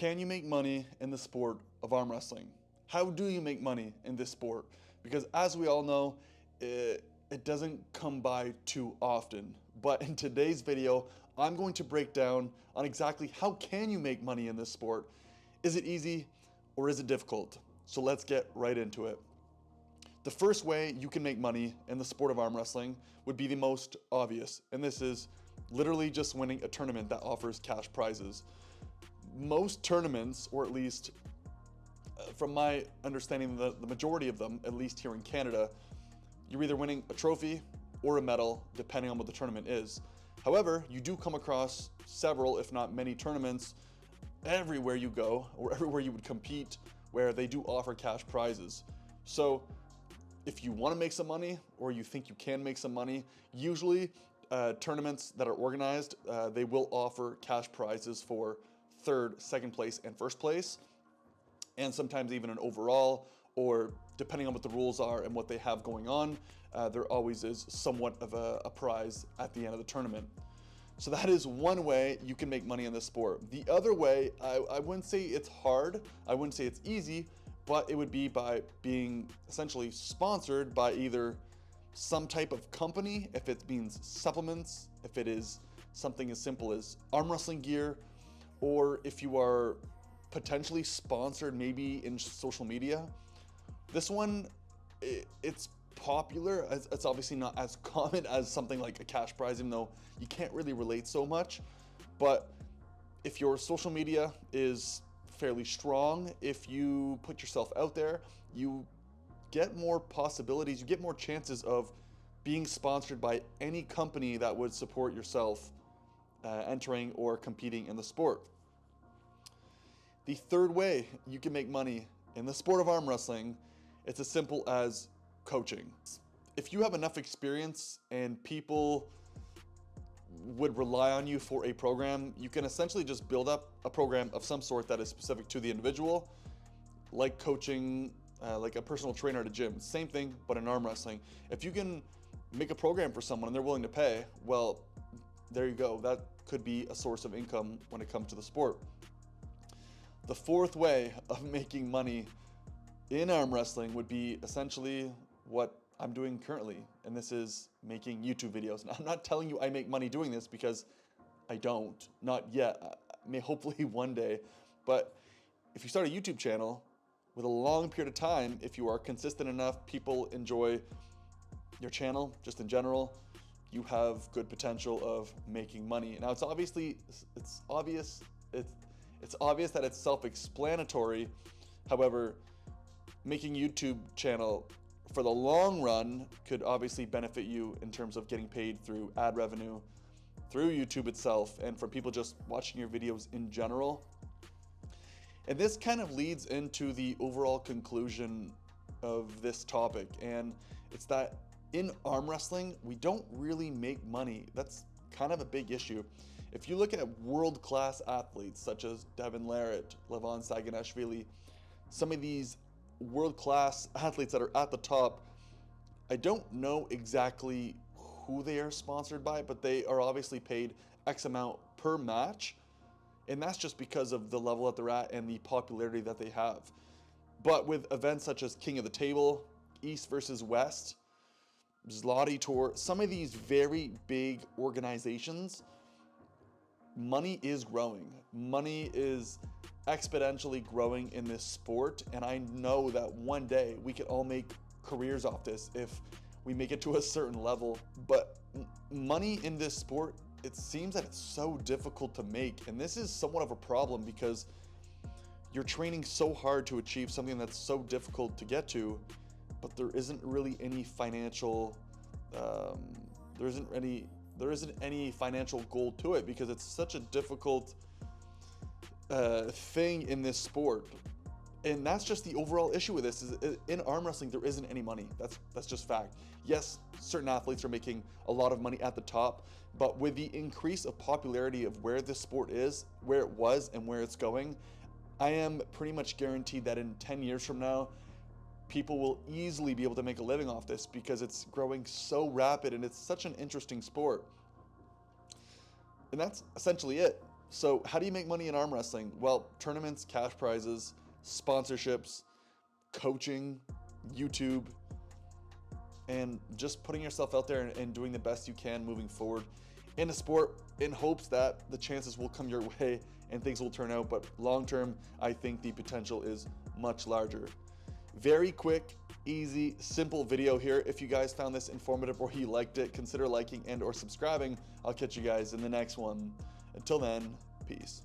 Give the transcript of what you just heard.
Can you make money in the sport of arm wrestling? How do you make money in this sport? Because as we all know, it doesn't come by too often. But in today's video, I'm going to break down on exactly how can you make money in this sport. Is it easy or is it difficult? So let's get right into it. The first way you can make money in the sport of arm wrestling would be the most obvious, and this is literally just winning a tournament that offers cash prizes. Most tournaments, or at least from my understanding, the majority of them, at least here in Canada, you're either winning a trophy or a medal, depending on what the tournament is. However, you do come across several, if not many tournaments everywhere you go, or everywhere you would compete, where they do offer cash prizes. So if you want to make some money, or you think you can make some money, usually tournaments that are organized, they will offer cash prizes for third, second place, and first place, and sometimes even an overall, or depending on what the rules are and what they have going on, there always is somewhat of a prize at the end of the tournament. So that is one way you can make money in this sport. The other way, I wouldn't say it's hard, I wouldn't say it's easy, but it would be by being essentially sponsored by either some type of company, if it means supplements, if it is something as simple as arm wrestling gear, or if you are potentially sponsored maybe in social media. This one, it's popular. It's obviously not as common as something like a cash prize, even though you can't really relate so much. But if your social media is fairly strong, if you put yourself out there, you get more possibilities, you get more chances of being sponsored by any company that would support yourself entering or competing in the sport. The third way you can make money in the sport of arm wrestling, it's as simple as coaching. If you have enough experience and people would rely on you for a program, you can essentially just build up a program of some sort that is specific to the individual, like coaching, like a personal trainer at a gym. Same thing, but in arm wrestling. If you can make a program for someone and they're willing to pay, well, there you go. That could be a source of income when it comes to the sport. The fourth way of making money in arm wrestling would be essentially what I'm doing currently, and this is making YouTube videos. Now, I'm not telling you I make money doing this because I don't, not yet. May hopefully one day, but if you start a YouTube channel with a long period of time, if you are consistent enough, people enjoy your channel just in general, you have good potential of making money. Now, it's obvious that it's self-explanatory. However, making YouTube channel for the long run could obviously benefit you in terms of getting paid through ad revenue, through YouTube itself, and for people just watching your videos in general. And this kind of leads into the overall conclusion of this topic, and it's that in arm wrestling, we don't really make money. That's kind of a big issue. If you look at world-class athletes such as Devin Larratt, Levon Saganashvili, some of these world-class athletes that are at the top, I don't know exactly who they are sponsored by, but they are obviously paid X amount per match, and that's just because of the level that they're at and the popularity that they have. But with events such as King of the Table, East versus West, Zloty Tour, some of these very big organizations, money is growing. Money is exponentially growing in this sport, and I know that one day we can all make careers off this if we make it to a certain level. But money in this sport, it seems that it's so difficult to make, and this is somewhat of a problem because you're training so hard to achieve something that's so difficult to get to, but there isn't really any financial there isn't any financial goal to it because it's such a difficult thing in this sport. And that's just the overall issue with this, is in arm wrestling there isn't any money. That's just fact. Yes, certain athletes are making a lot of money at the top, but with the increase of popularity of where this sport is, where it was, and where it's going, I am pretty much guaranteed that in 10 years from now, people will easily be able to make a living off this because it's growing so rapid and it's such an interesting sport. And that's essentially it. So how do you make money in arm wrestling? Well, tournaments, cash prizes, sponsorships, coaching, YouTube, and just putting yourself out there and doing the best you can moving forward in a sport, in hopes that the chances will come your way and things will turn out. But long term, I think the potential is much larger. Very quick, easy, simple video here. If you guys found this informative or you liked it, consider liking and or subscribing. I'll catch you guys in the next one. Until then, peace.